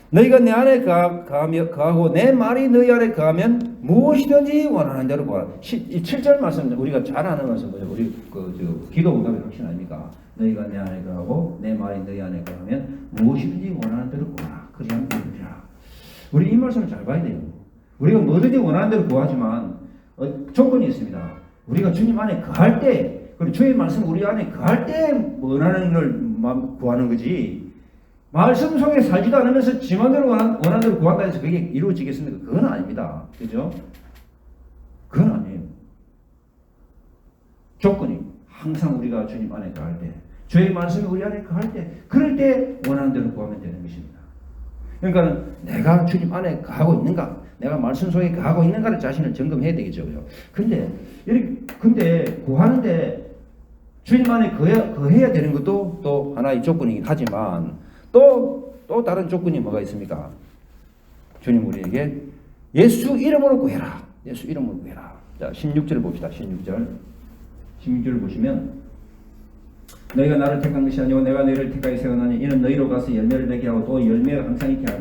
너희가 내 안에 거하고 내 말이 너희 안에 거하면 무엇이든지 원하는 대로 구하라. 7절 말씀 우리가 잘 아는 말씀이죠. 우리 기도 응답의 확신 아닙니까? 너희가 내 안에 거하고 내 말이 너희 안에 거하면 무엇이든지 원하는 대로 구하라. 그리하면 되리라. 우리 이 말씀을 잘 봐야 돼요. 우리가 뭐든지 원하는 대로 구하지만 조건이 있습니다. 우리가 주님 안에 거할 때, 그리고 주의 말씀 우리 안에 거할 때 원하는 걸 구하는 거지. 말씀 속에 살지도 않으면서 지 맘대로 원하는 대로 구한다 해서 그게 이루어지겠습니까? 그건 아닙니다. 그죠? 그건 아니에요. 조건이 항상 우리가 주님 안에 거할 때, 주의 말씀이 우리 안에 거할 때, 그럴 때 원하는 대로 구하면 되는 것입니다. 그러니까 내가 주님 안에 거하고 있는가, 내가 말씀 속에 거하고 있는가를 자신을 점검해야 되겠죠. 근데 구하는데 주님 안에 거해야 되는 것도 또 하나의 조건이긴 하지만 또 다른 조건이 뭐가 있습니까? 주님 우리에게 예수 이름으로 구해라. 예수 이름으로 구해라. 자, 16절 봅시다. 16절 보시면 너희가 나를 택한 것이 아니고 내가 너희를 택하여 세워나니 이는 너희로 가서 열매를 맺게 하고 또 열매가 항상 있게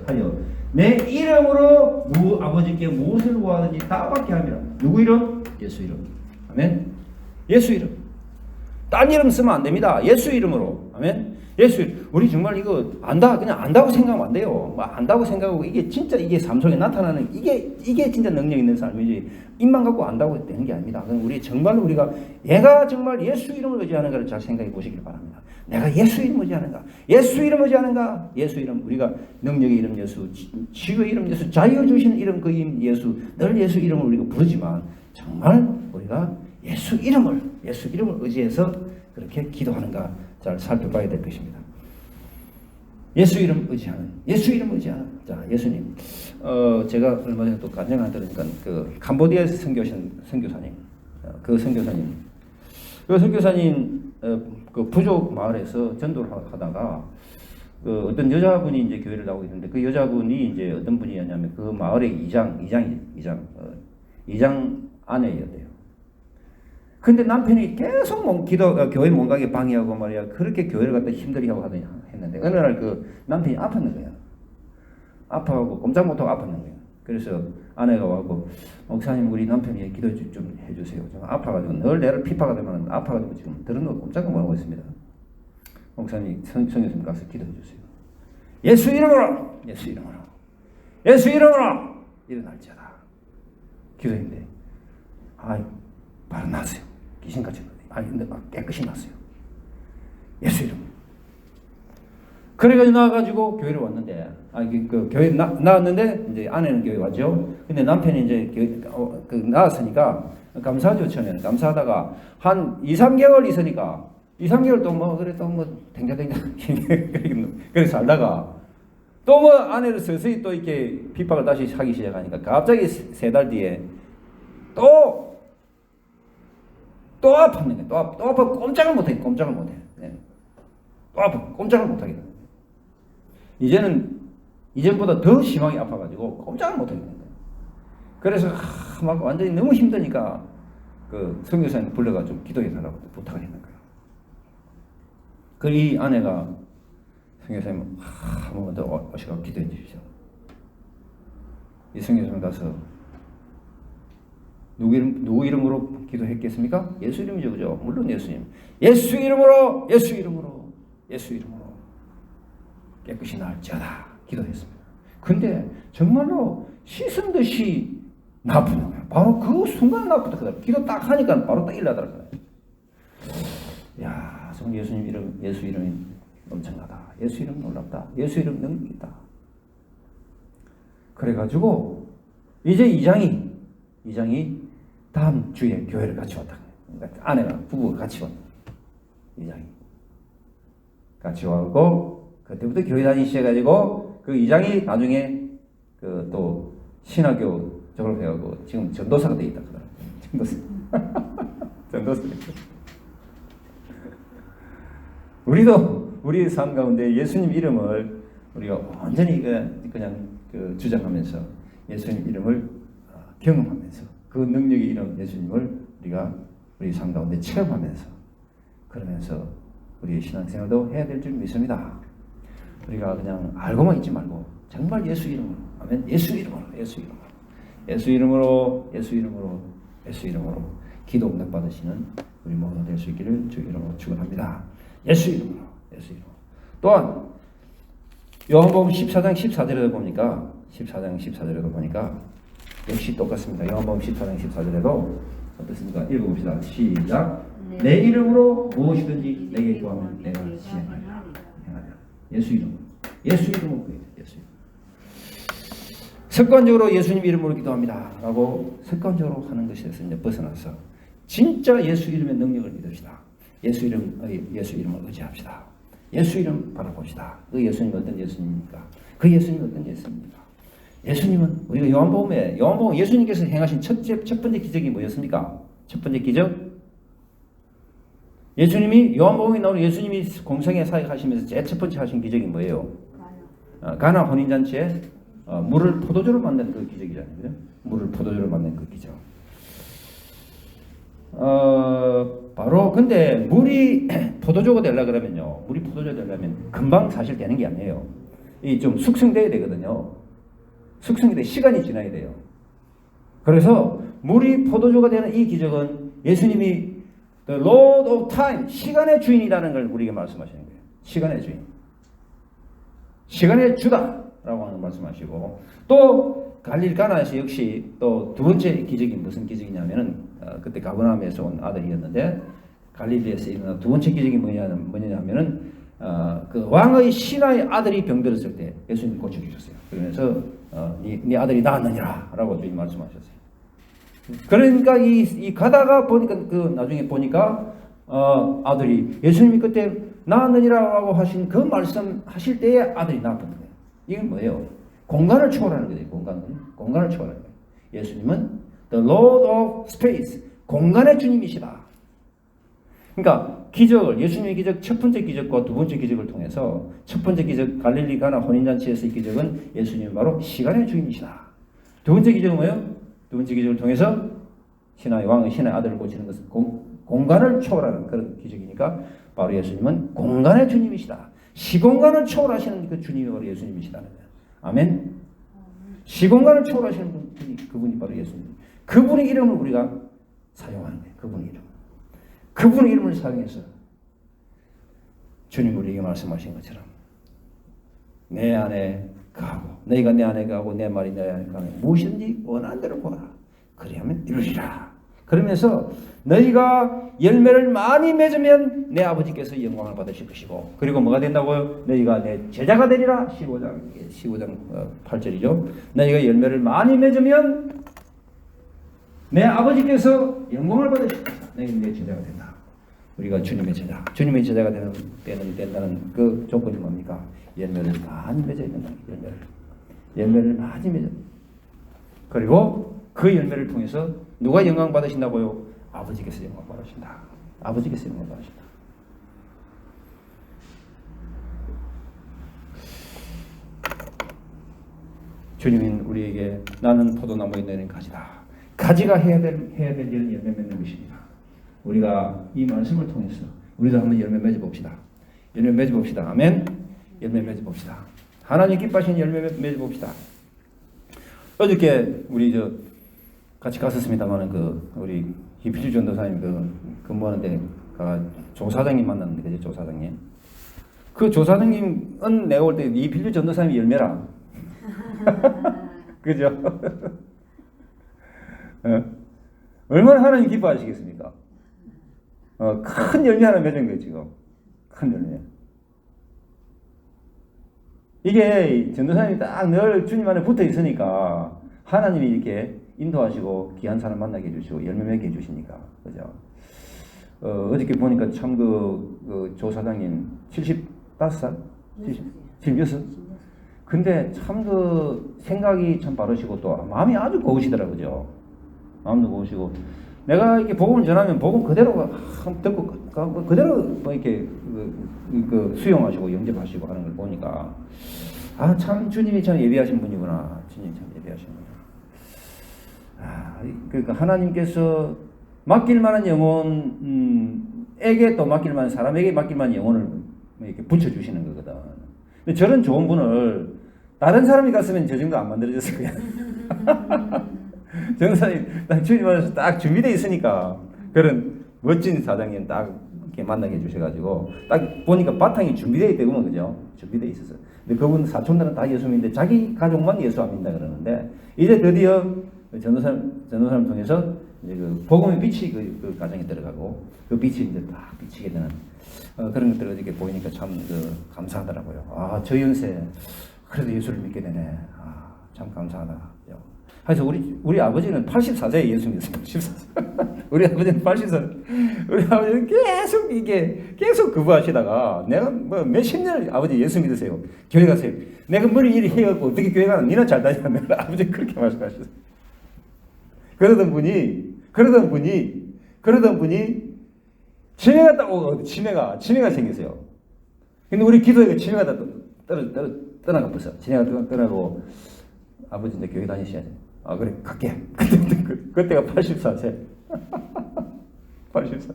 하여 내 이름으로 아버지께 무엇을 구하든지 다 받게 함이라. 누구 이름? 예수 이름. 아멘. 예수 이름. 딴 이름 쓰면 안 됩니다. 예수 이름으로. 아멘. 예수 이름. 우리 정말 이거 그냥 안다고 생각하면 안 돼요. 안다고 생각하고 이게 진짜 이게 삶 속에 나타나는 이게 진짜 능력 있는 삶이지. 입만 갖고 안다고 되는 게 아닙니다. 그럼 우리 정말 우리가 얘가 정말 예수 이름을 의지하는가를 잘 생각해 보시길 바랍니다. 내가 예수 이름 의지하는가? 예수 이름 의지하는가? 예수 이름 우리가 능력의 이름 예수, 치유의 이름 예수, 자유 주시는 이름 그 이름 예수, 늘 예수 이름을 우리가 부르지만 정말 우리가 예수 이름을 의지해서 그렇게 기도하는가 잘 살펴봐야 될 것입니다. 예수 이름 의지하는. 자, 예수님. 제가 얼마 전에 또 간증을 들으니까 그 캄보디아에서 선교사님, 그 선교사님 그 부족 마을에서 전도를 하다가 그 어떤 여자분이 이제 교회를 나오고 있는데 그 여자분이 이제 어떤 분이었냐면 그 마을의 이장 아내였대요. 근데 남편이 계속 교회 못 가게 방해하고 말이야. 그렇게 교회를 갖다 힘들게 하고 했는데 어느 날 그 남편이 아팠는 거야. 아파하고 꼼짝 못하고 아팠는 거야. 그래서 아내가 와고 목사님 우리 남편이 기도 좀 해주세요. 좀 아파가지고 늘 내를 피파가 되면 아파가지고 지금 들은 거 꼼짝 못하고 있습니다. 목사님 성교수님 가서 기도해 주세요. 예수 이름으로 일어날지어다. 기도했는데 바로 났어요. 귀신같이 근데 깨끗이 났어요. 예수 이름. 그래가지고 나와가지고 교회를 왔는데 그 교회 나왔는데 이제 아내는 교회 왔죠. 근데 남편이 이제 나왔으니까 감사하죠. 처음에는 감사하다가 한 2-3개월 있으니까 2-3개월 또 그래 또 댕자댕자 그래서 살다가 또 아내를 서서히 또 이렇게 핍박을 다시 하기 시작하니까 갑자기 3달 뒤에 또 아팠는 거예요. 또 아파 꼼짝을 못해. 네. 또 아파 꼼짝을 못하게 돼요. 이전보다 더 심하게 아파가지고 꼼짝을 못하게 되는 거예요. 그래서 막 완전히 너무 힘드니까 그 선교사님 불러가지고 기도해달라고 부탁을 했는 거예요. 이 아내가 선교사님 한 번만 더 오셔서 기도해 주십시오. 이 선교사님 가서 누구 이름으로 기도했겠습니까? 예수 이름이죠, 그죠? 물론 예수님. 예수 이름으로 깨끗이 나을지어다 기도했습니다. 근데 정말로 씻은 듯이 나쁘는 거예요. 바로 그 순간 나쁘더라고요. 기도 딱 하니까 바로 딱 일나더라고요. 야, 정말 예수 이름이 엄청나다. 예수 이름 놀랍다. 예수 이름 능력이 있다. 그래가지고 이제 이장이 다음 주에 교회를 같이 왔다. 그러니까 아내랑 부부가 같이 왔다. 이장이. 같이 와고 그때부터 교회 다니기 시작해가지고 그 이장이 나중에 그 또 신학교 졸업해가고 지금 전도사가 돼 있다 그러더라고요. 전도사. 전도사. 우리도 우리 삶 가운데 예수님 이름을 우리가 완전히 그냥 주장하면서 예수님 이름을 경험하면서 그 능력의 이름 예수님을 우리가 우리 삶 가운데 체험하면서 그러면서 우리의 신앙생활도 해야 될 줄 믿습니다. 우리가 그냥 알고만 있지 말고 정말 예수 이름으로 아멘. 예수 이름으로 예수 이름으로 예수 이름으로 예수 이름으로 기도 응답 받으시는 우리 모두가 될 수 있기를 주 이름으로 축원합니다. 예수 이름으로 예수 이름으로. 또한 요한복음 14장 14절에도 보니까 14장 14절에도 보니까 역시 똑같습니다. 요한복음 14장 14절에도 어떻습니까? 읽어봅시다. 시작. 내 이름으로 무엇이든지 내게 구하면 내가 시행하리라. 예수 이름으로. 예수 이름으로 예수 이름. 습관적으로 예수님 이름으로 기도합니다 라고 습관적으로 하는 것에서 이제 벗어나서 진짜 예수 이름의 능력을 믿읍시다. 예수 이름을 의지합시다. 예수 이름 바라봅시다. 그 예수님은 어떤 예수님입니까? 그 예수님은 어떤 예수님입니까? 예수님은 우리가 요한복음 예수님께서 행하신 첫 번째 기적이 뭐였습니까? 첫 번째 기적? 예수님이 요한복음에 나오는 예수님이 공생애 사역하시면서 제일 첫 번째 하신 기적이 뭐예요? 가나 혼인잔치에 물을 포도주로 만든 그 기적이잖아요. 그죠? 물을 포도주로 만든 그 기적. 바로 근데 물이 포도주가 되려 그러면요. 물이 포도주가 되려면 금방 사실 되는 게 아니에요. 이 좀 숙성돼야 되거든요. 숙성이 돼 시간이 지나야 돼요. 그래서 물이 포도주가 되는 이 기적은 예수님이 The Lord of Time, 시간의 주인이라는 걸 우리에게 말씀하시는 거예요. 시간의 주인. 시간의 주다라고 하는 말씀하시고 또 갈릴 가나에서 역시 또 두 번째 기적이 무슨 기적이냐면은 그때 가버나움에서 온 아들이었는데 갈릴리에서 일어난 두 번째 기적이 뭐냐면은 그 왕의 신하의 아들이 병들었을 때 예수님 고쳐주셨어요. 그러면서 네 아들이 나았느니라라고 주님 말씀하셨어요. 그러니까 이 가다가 보니까 나중에 보니까 아들이 예수님이 그때 나았느니라고 하신 그 말씀하실 때에 아들이 나았던 거예요. 이건 뭐예요? 공간을 초월하는 거예요. 공간을 초월하는 거예요. 예수님은 The Lord of Space, 공간의 주님이시다. 그러니까 기적을 예수님의 기적 첫 번째 기적과 두 번째 기적을 통해서 첫 번째 기적 갈릴리 가나 혼인잔치에서의 기적은 예수님이 바로 시간의 주인이시다. 두 번째 기적은 뭐예요? 두 번째 기적을 통해서 신하의 왕의 신하의 아들을 고치는 것은 공간을 초월하는 그런 기적이니까 바로 예수님은 공간의 주님이시다. 시공간을 초월하시는 그 주님이 바로 예수님이시다는 거예요. 아멘. 시공간을 초월하시는 분이 그분이 바로 예수님. 그분의 이름을 우리가 사용하는 거예요. 그분의 이름. 그분의 이름을 사용해서 주님 우리에게 말씀하신 것처럼 내 안에 가고 너희가 내 안에 가고 내 말이 내 안에 가면 무엇이든지 원하는 대로 구하라. 그리하면 이루리라. 그러면서 너희가 열매를 많이 맺으면 내 아버지께서 영광을 받으실 것이고 그리고 뭐가 된다고요? 너희가 내 제자가 되리라. 15장 8절이죠. 너희가 열매를 많이 맺으면 내 아버지께서 영광을 받으실 것이다. 너희는 내 제자가 된다. 우리가 주님의 제자, 주님의 제자가 된다는 그 조건이 뭡니까? 열매를 많이 맺어야 된다. 열매를 많이 맺어. 그리고 그 열매를 통해서 누가 영광 받으신다고요? 아버지께서 영광 받으신다. 아버지께서 영광 받으신다. 주님은 우리에게 나는 포도나무에 내린 가지다. 가지가 해야 될 일은 열매 맺는 것입니다. 우리가 이 말씀을 통해서 우리도 한번 열매 맺어봅시다. 열매 맺어봅시다. 아멘. 열매 맺어봅시다. 하나님 기뻐하시는 열매 맺어봅시다. 어저께 우리 같이 갔었습니다만은 우리 이필주 전도사님 근무하는데 조사장님 만났는데 그죠? 조사장님. 그 조사장님은 내가 볼 때 이필주 전도사님이 열매라. 그죠? 얼마나 하나님 기뻐하시겠습니까? 큰 열매 하나 맺은 거예요, 지금. 큰 열매. 이게 전도사님이 딱 늘 주님 안에 붙어 있으니까 하나님이 이렇게 인도하시고 귀한 사람 만나게 해주시고 열매 맺게 해주시니까. 그죠? 어저께 보니까 참 그 조사장님 70 5살? 지금 6? 근데 참 그 생각이 참 빠르시고 또 마음이 아주 고우시더라고요. 마음도 고우시고 내가 이렇게 복음을 전하면 복음 그대로 듣고 그대로 뭐 이렇게 그 수용하시고 영접하시고 하는 걸 보니까 아, 참 주님이 참 예비하신 분이구나. 주님이 참 예비하신 분이구나. 그러니까 하나님께서 맡길 만한 영혼에게 또 맡길 만한 사람에게 맡길 만한 영혼을 이렇게 붙여주시는 거거든. 근데 저런 좋은 분을 다른 사람이 갔으면 저 정도 안 만들어졌을 거야. 저런 사람이 주님 안에서 딱 준비되어 있으니까 그런 멋진 사장님 딱 이렇게 만나게 해주셔가지고 딱 보니까 바탕이 준비되어 있대구먼, 그죠? 준비되어 있었어. 근데 그분 사촌들은 다 예수 믿는데 자기 가족만 예수 안 믿는다 그러는데 이제 드디어 전도사를 통해서 이제 그 복음의 빛이 그 가정에 들어가고 그 빛이 이제 딱 비치게 되는 그런 것들을 이렇게 보이니까 참 감사하더라고요. 아, 저 연세 그래도 예수를 믿게 되네. 아, 참 감사하다. 그래서 우리 아버지는 84세에 예수 믿었어요. 84세. 우리 아버지는 84세. 우리 아버지는 계속 거부하시다가 내가 뭐 몇십 년 아버지 예수 믿으세요. 교회 가세요. 내가 머리 일이 해갖고 어떻게 교회 가나 니나 잘 다니냐. 내가 아버지 그렇게 말씀하셨어요. 그러던 분이 치매가 딱 오고 치매가 생겼어요. 근데 우리 기도회가 치매가 다 떠나가 버렸어. 치매가 떠나고 아버지 이제 교회 다니셔야지. 아, 그래, 갈게. 그때가 84세. 84.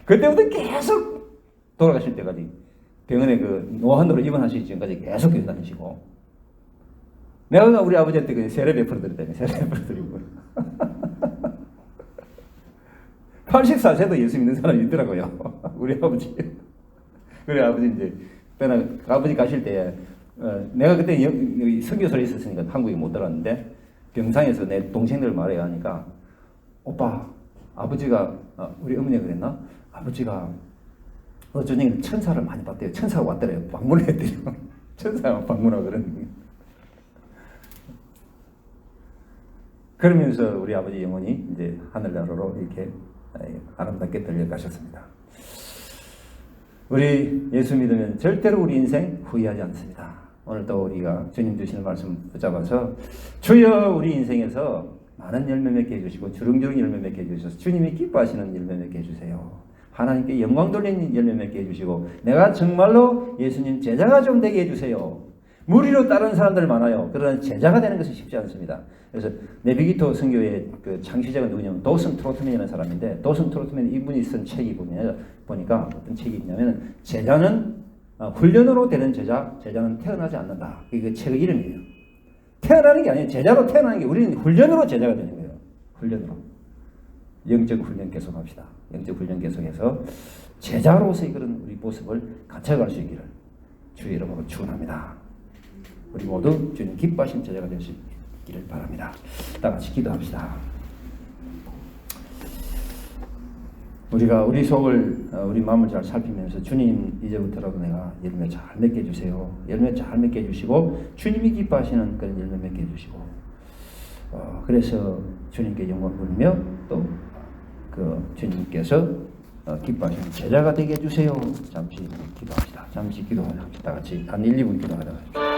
그때부터 계속 돌아가실 때까지 병원에 그 노한으로 입원하시기 전까지 계속 교회 다니시고. 내가 우리 아버지한테 그 세례 베풀어 드렸다니, 세례 베풀어 드리고. 84세도 예수 믿는 사람이 있더라고요. 우리 아버지. 그래, 아버지 이제, 아버지 가실 때, 내가 그때 선교소에 있었으니까 한국에 못 들어갔는데, 병상에서 내 동생들 말해야 하니까, 오빠, 아버지가, 우리 어머니가 그랬나? 아버지가, 저녁에 천사를 많이 봤대요. 천사가 왔더래요. 방문을 했대요. 천사가 방문하고 그러는 거예요. 그러면서 우리 아버지 영혼이 이제 하늘나라로 이렇게 아름답게 들려가셨습니다. 우리 예수 믿으면 절대로 우리 인생 후회하지 않습니다. 오늘 또 우리가 주님 주시는 말씀 붙잡아서 주여 우리 인생에서 많은 열매 맺게 해주시고 주렁주렁 열매 맺게 해주셔서 주님이 기뻐하시는 열매 맺게 해주세요. 하나님께 영광 돌리는 열매 맺게 해주시고 내가 정말로 예수님 제자가 좀 되게 해주세요. 무리로 따르는 사람들 많아요. 그러나 제자가 되는 것은 쉽지 않습니다. 그래서 네비기토 선교의 그 창시자가 누구냐면 도슨 트로트맨이라는 사람인데 도슨 트로트맨 이분이 쓴 책이 보니까 어떤 책이 있냐면 제자는 훈련으로 되는 제자는 태어나지 않는다. 이게 책의 이름이에요. 태어나는 게 아니에요. 제자로 태어나는 게 우리는 훈련으로 제자가 되는 거예요. 훈련으로. 영적 훈련 계속합시다. 영적 훈련 계속해서 제자로서의 그런 우리 모습을 갖춰갈 수 있기를 주의 이름으로 축원합니다. 우리 모두 주님 기뻐하신 제자가 될 수 있기를 바랍니다. 다 같이 기도합시다. 우리가 우리 속을 우리 마음을 잘 살피면서 주님 이제부터라도 내가 열매 잘 맺게 해주세요. 열매 잘 맺게 해주시고 주님이 기뻐하시는 그런 열매 맺게 해주시고 그래서 주님께 영광 돌리며 또 그 주님께서 기뻐하시는 제자가 되게 해주세요. 잠시 기도합시다. 잠시 기도하자. 다 같이 한 1, 2분 기도하다가